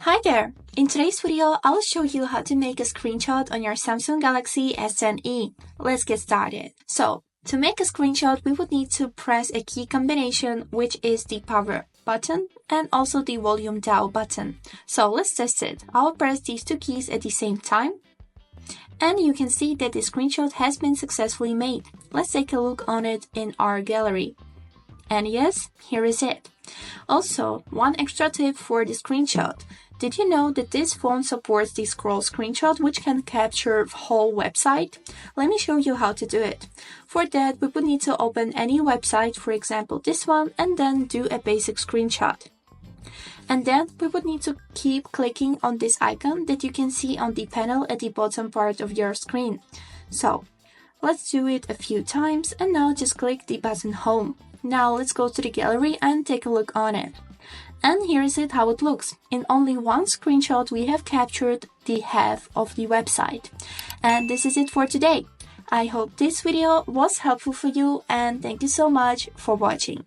Hi there! In today's video, I'll show you how to make a screenshot on your Samsung Galaxy S10e. Let's get started. So, to make a screenshot, we would need to press a key combination, which is the power button and also the volume down button. So let's test it. I'll press these two keys at the same time. And you can see that the screenshot has been successfully made. Let's take a look on it in our gallery. And yes, here is it. Also, one extra tip for the screenshot. Did you know that this phone supports the scroll screenshot, which can capture the whole website? Let me show you how to do it. For that, we would need to open any website, for example this one, and then do a basic screenshot. And then we would need to keep clicking on this icon that you can see on the panel at the bottom part of your screen. So, let's do it a few times, and now just click the button Home. Now let's go to the gallery and take a look on it. And here is it how it looks. In only one screenshot we have captured the half of the website. And this is it for today. I hope this video was helpful for you and thank you so much for watching.